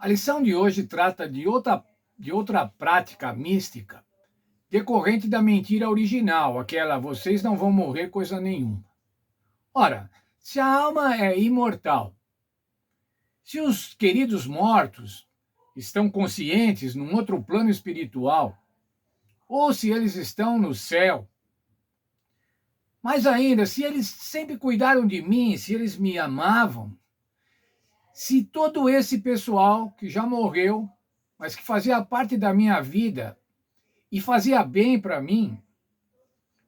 A lição de hoje trata de outra prática mística decorrente da mentira original, aquela vocês não vão morrer coisa nenhuma. Ora, se a alma é imortal, se os queridos mortos estão conscientes num outro plano espiritual, ou se eles estão no céu, mais ainda, se eles sempre cuidaram de mim, se eles me amavam, se todo esse pessoal que já morreu, mas que fazia parte da minha vida e fazia bem para mim,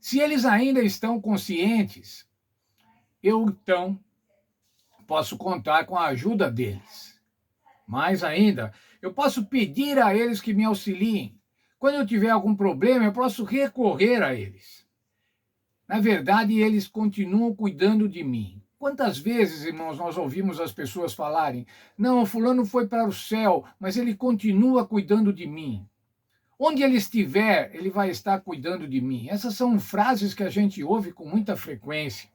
se eles ainda estão conscientes, eu então posso contar com a ajuda deles. Mais ainda, eu posso pedir a eles que me auxiliem. Quando eu tiver algum problema, eu posso recorrer a eles. Na verdade, eles continuam cuidando de mim. Quantas vezes, irmãos, nós ouvimos as pessoas falarem: não, o fulano foi para o céu, mas ele continua cuidando de mim. Onde ele estiver, ele vai estar cuidando de mim. Essas são frases que a gente ouve com muita frequência.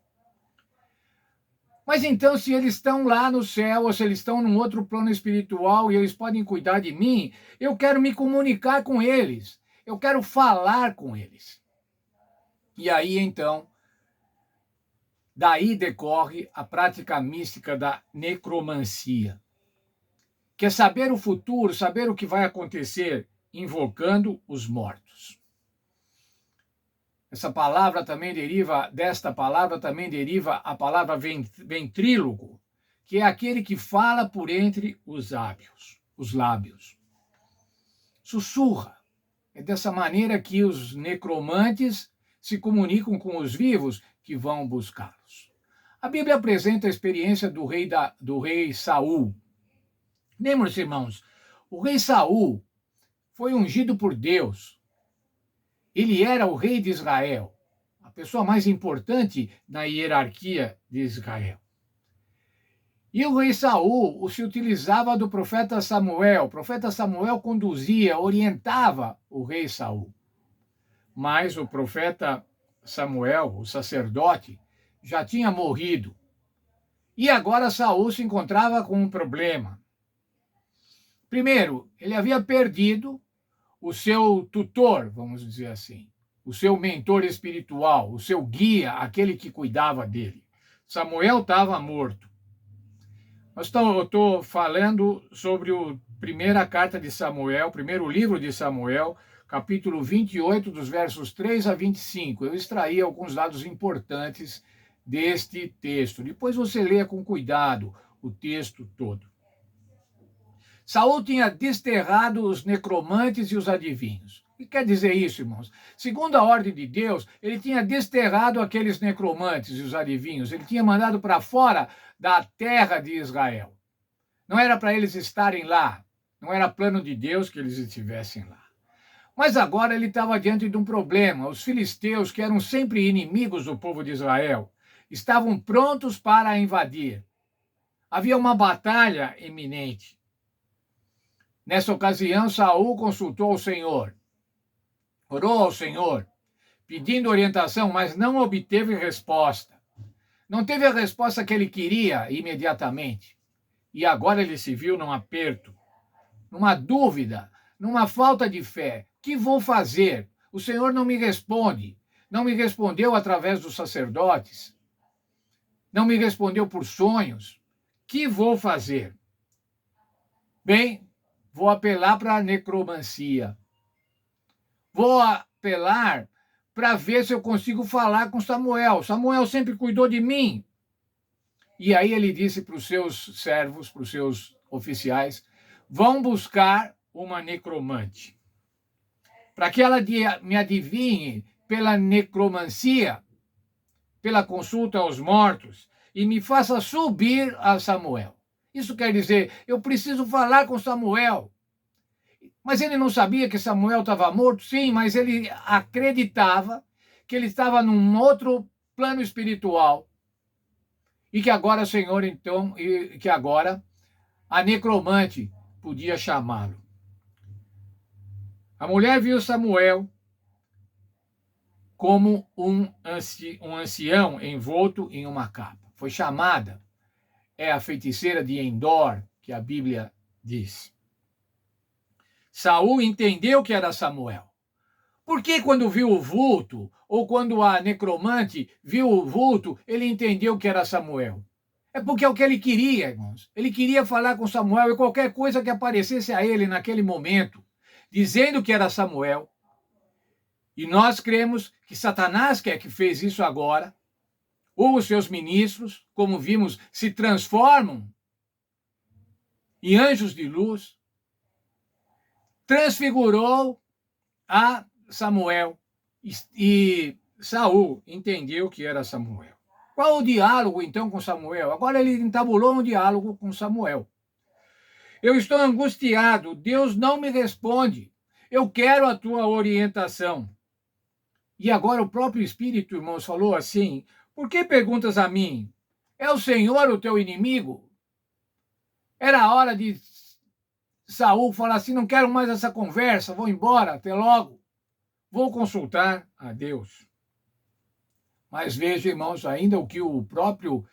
Mas então, se eles estão lá no céu, ou se eles estão num outro plano espiritual e eles podem cuidar de mim, eu quero me comunicar com eles. Eu quero falar com eles. E aí, então, daí decorre a prática mística da necromancia, que é saber o futuro, saber o que vai acontecer, invocando os mortos. Desta palavra também deriva a palavra ventrílogo, que é aquele que fala por entre os lábios. Sussurra. É dessa maneira que os necromantes se comunicam com os vivos que vão buscá-los. A Bíblia apresenta a experiência do rei Saul. Lembram-se, irmãos, o rei Saul foi ungido por Deus. Ele era o rei de Israel, a pessoa mais importante na hierarquia de Israel. E o rei Saul se utilizava do profeta Samuel. O profeta Samuel conduzia, orientava o rei Saul. Mas o profeta Samuel, o sacerdote, já tinha morrido. E agora Saul se encontrava com um problema. Primeiro, ele havia perdido o seu tutor, vamos dizer assim, o seu mentor espiritual, o seu guia, aquele que cuidava dele. Samuel estava morto. Eu estou falando sobre a primeira carta de Samuel, o primeiro livro de Samuel, capítulo 28, dos versos 3 a 25. Eu extraí alguns dados importantes deste texto. Depois você leia com cuidado o texto todo. Saul tinha desterrado os necromantes e os adivinhos. O que quer dizer isso, irmãos? Segundo a ordem de Deus, ele tinha desterrado aqueles necromantes e os adivinhos. Ele tinha mandado para fora da terra de Israel. Não era para eles estarem lá. Não era plano de Deus que eles estivessem lá. Mas agora ele estava diante de um problema. Os filisteus, que eram sempre inimigos do povo de Israel, estavam prontos para invadir. Havia uma batalha iminente. Nessa ocasião, Saul consultou o Senhor. Orou ao Senhor, pedindo orientação, mas não obteve resposta. Não teve a resposta que ele queria imediatamente. E agora ele se viu num aperto, numa dúvida, numa falta de fé. O que vou fazer? O Senhor não me responde. Não me respondeu através dos sacerdotes. Não me respondeu por sonhos. O que vou fazer? Bem, vou apelar para a necromancia. Vou apelar para ver se eu consigo falar com Samuel. Samuel sempre cuidou de mim. E aí ele disse para os seus servos, para os seus oficiais, vão buscar uma necromante. Para que ela me adivinhe pela necromancia, pela consulta aos mortos, e me faça subir a Samuel. Isso quer dizer, eu preciso falar com Samuel. Mas ele não sabia que Samuel estava morto? Sim, mas ele acreditava que ele estava num outro plano espiritual. E que agora, Senhor, então, e que agora a necromante podia chamá-lo. A mulher viu Samuel como um ancião envolto em uma capa. Foi chamada. É a feiticeira de Endor, que a Bíblia diz. Saul entendeu que era Samuel. Por que quando viu o vulto, ou quando a necromante viu o vulto, ele entendeu que era Samuel? É porque é o que ele queria, irmãos. Ele queria falar com Samuel e qualquer coisa que aparecesse a ele naquele momento, dizendo que era Samuel. E nós cremos que Satanás quer que fez isso agora, ou os seus ministros, como vimos, se transformam em anjos de luz, transfigurou a Samuel e Saul entendeu que era Samuel. Qual o diálogo, então, com Samuel? Agora ele entabulou um diálogo com Samuel. Eu estou angustiado, Deus não me responde. Eu quero a tua orientação. E agora o próprio Espírito, irmãos, falou assim: por que perguntas a mim? É o Senhor o teu inimigo? Era a hora de Saul falar assim: não quero mais essa conversa, vou embora, até logo. Vou consultar a Deus. Mas veja, irmãos, ainda o que o próprio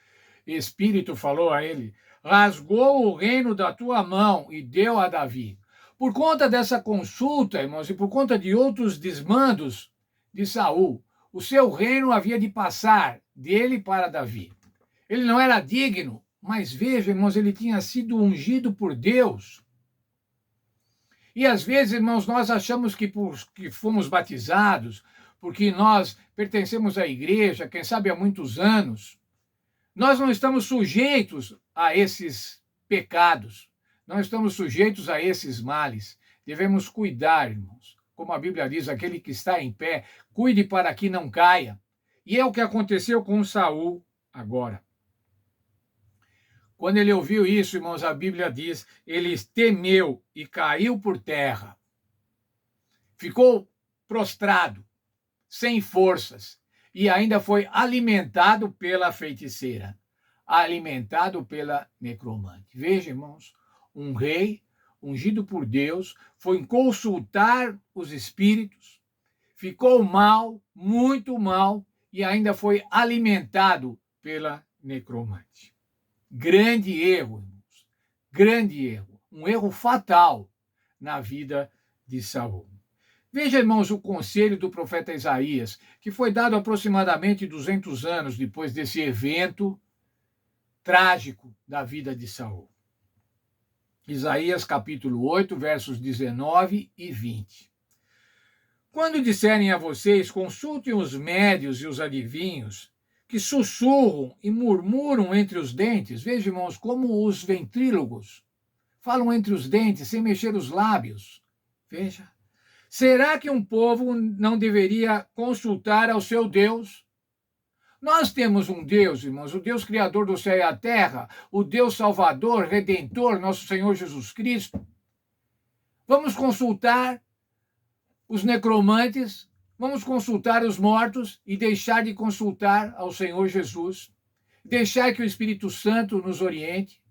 Espírito falou a ele: rasgou o reino da tua mão e deu a Davi. Por conta dessa consulta, irmãos, e por conta de outros desmandos de Saul, o seu reino havia de passar dele para Davi. Ele não era digno, mas veja, irmãos, ele tinha sido ungido por Deus. E às vezes, irmãos, nós achamos que porque fomos batizados, porque nós pertencemos à igreja, quem sabe há muitos anos, nós não estamos sujeitos a esses pecados, não estamos sujeitos a esses males. Devemos cuidar, irmãos. Como a Bíblia diz, aquele que está em pé, cuide para que não caia. E é o que aconteceu com Saul agora. Quando ele ouviu isso, irmãos, a Bíblia diz, ele temeu e caiu por terra. Ficou prostrado, sem forças, e ainda foi alimentado pela feiticeira, alimentado pela necromante. Veja, irmãos, um rei ungido por Deus foi consultar os espíritos, ficou mal, muito mal, e ainda foi alimentado pela necromante. Grande erro, irmãos, grande erro, um erro fatal na vida de Saul. Veja, irmãos, o conselho do profeta Isaías, que foi dado aproximadamente 200 anos depois desse evento trágico da vida de Saul. Isaías capítulo 8, versos 19 e 20. Quando disserem a vocês, consultem os médios e os adivinhos, que sussurram e murmuram entre os dentes, veja, irmãos, como os ventrílogos falam entre os dentes, sem mexer os lábios. Veja. Será que um povo não deveria consultar ao seu Deus? Nós temos um Deus, irmãos, o Deus criador do céu e a terra, o Deus salvador, redentor, nosso Senhor Jesus Cristo. Vamos consultar os necromantes, vamos consultar os mortos e deixar de consultar ao Senhor Jesus, deixar que o Espírito Santo nos oriente.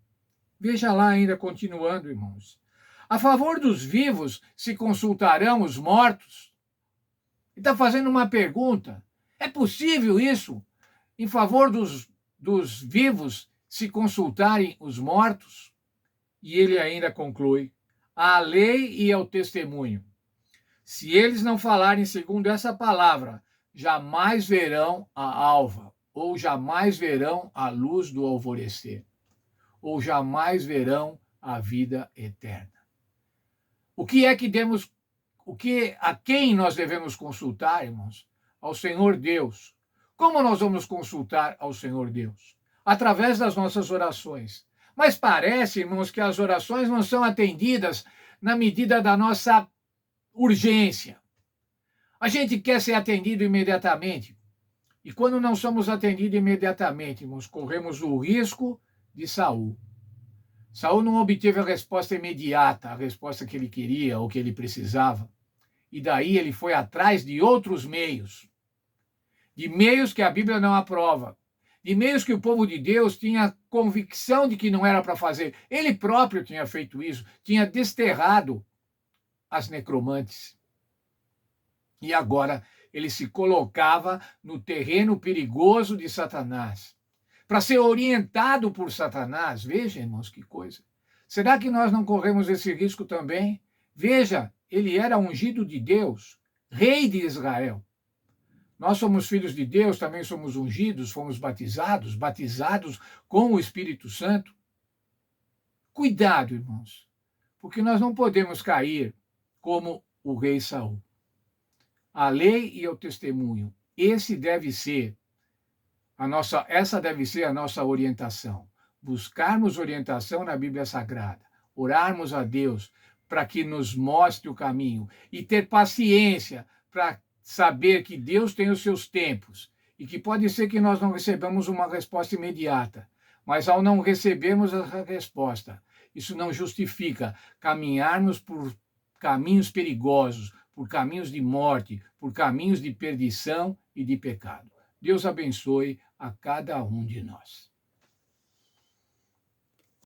Veja lá ainda, continuando, irmãos. A favor dos vivos se consultarão os mortos? Ele está fazendo uma pergunta. É possível isso? Em favor dos vivos se consultarem os mortos? E ele ainda conclui: à lei e ao testemunho. Se eles não falarem segundo essa palavra, jamais verão a alva, ou jamais verão a luz do alvorecer, ou jamais verão a vida eterna. A quem nós devemos consultar, irmãos? Ao Senhor Deus. Como nós vamos consultar ao Senhor Deus? Através das nossas orações. Mas parece, irmãos, que as orações não são atendidas na medida da nossa urgência. A gente quer ser atendido imediatamente. E quando não somos atendidos imediatamente, irmãos, corremos o risco de Saul. Saul não obteve a resposta imediata, a resposta que ele queria ou que ele precisava. E daí ele foi atrás de outros meios. De meios que a Bíblia não aprova. De meios que o povo de Deus tinha convicção de que não era para fazer. Ele próprio tinha feito isso, tinha desterrado as necromantes. E agora ele se colocava no terreno perigoso de Satanás. Para ser orientado por Satanás, veja, irmãos, que coisa. Será que nós não corremos esse risco também? Veja, ele era ungido de Deus, rei de Israel. Nós somos filhos de Deus, também somos ungidos, fomos batizados com o Espírito Santo. Cuidado, irmãos, porque nós não podemos cair como o rei Saul. A lei e o testemunho, essa deve ser a nossa orientação. Buscarmos orientação na Bíblia Sagrada, orarmos a Deus para que nos mostre o caminho e ter paciência para saber que Deus tem os seus tempos e que pode ser que nós não recebamos uma resposta imediata, mas ao não recebermos a resposta, isso não justifica caminharmos por caminhos perigosos, por caminhos de morte, por caminhos de perdição e de pecado. Deus abençoe a cada um de nós.